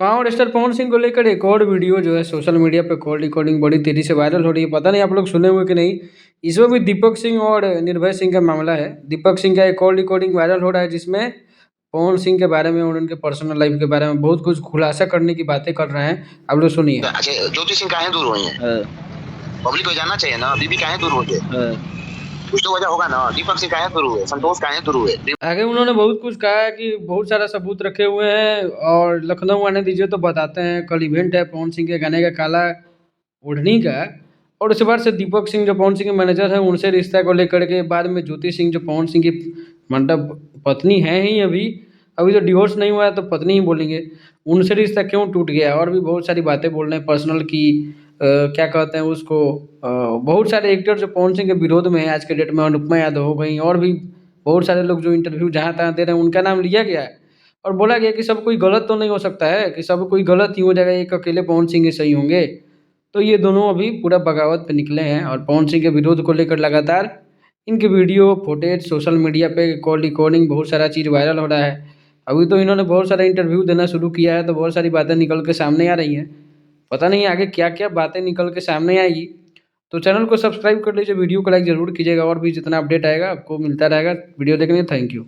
Power star Pawan Singh को लेकर एक और वीडियो जो है सोशल मीडिया पे कॉल रिकॉर्डिंग बड़ी तेजी से वायरल हो रही है। पता नहीं आप लोग सुने हुए कि नहीं। इसमें भी दीपक सिंह और निर्भय सिंह का मामला है। दीपक सिंह का एक कॉल रिकॉर्डिंग वायरल हो रहा है जिसमें पवन सिंह के बारे में और उनके पर्सनल लाइफ के बारे में बहुत कुछ खुलासा करने की बातें कर रहे हैं। आप लोग सुनिए। अच्छा, ज्योति सिंह काहे दूर हुई है? पब्लिक को जानना चाहिए ना, बीबी काहे दूर हुई है? कुछ तो वजह होगा ना। दीपक सिंह काहे दूर हुए, संतोष काहे दूर हुए? आगे उन्होंने बहुत कुछ कहा है कि बहुत सारा सबूत रखे हुए हैं और लखनऊ आने दीजिए तो बताते हैं। कल इवेंट है पवन सिंह के गाने का काला ओढ़नी का। और उस बार से दीपक सिंह जो पवन सिंह के मैनेजर हैं उनसे रिश्ता को लेकर के बाद में ज्योति सिंह जो पवन सिंह की मतलब पत्नी है ही अभी अभी तो डिवोर्स नहीं हुआ है तो पत्नी ही बोलेंगे। उनसे रिश्ता क्यों टूट गया और भी बहुत सारी बातें बोल रहे हैं पर्सनल की क्या कहते हैं उसको बहुत सारे एक्टर जो पवन सिंह के विरोध में है आज के डेट में। अनुपमा यादव हो गई और भी बहुत सारे लोग जो इंटरव्यू जहाँ तहाँ दे रहे हैं उनका नाम लिया गया है। और बोला गया कि सब कोई गलत तो नहीं हो सकता है कि सब कोई गलत ही हो जाएगा एक अकेले पवन सिंह ही सही होंगे। तो ये दोनों अभी पूरा बगावत पे निकले हैं और पवन सिंह के विरोध को लेकर लगातार इनके वीडियो फुटेज सोशल मीडिया पे कॉल रिकॉर्डिंग बहुत सारा चीज़ वायरल हो रहा है। अभी तो इन्होंने बहुत सारा इंटरव्यू देना शुरू किया है तो बहुत सारी बातें निकल के सामने आ रही हैं। पता नहीं आगे क्या क्या बातें निकल के सामने आएगी। तो चैनल को सब्सक्राइब कर लीजिए, वीडियो को लाइक ज़रूर कीजिएगा और भी जितना अपडेट आएगा आपको मिलता रहेगा। वीडियो देखने थैंक यू।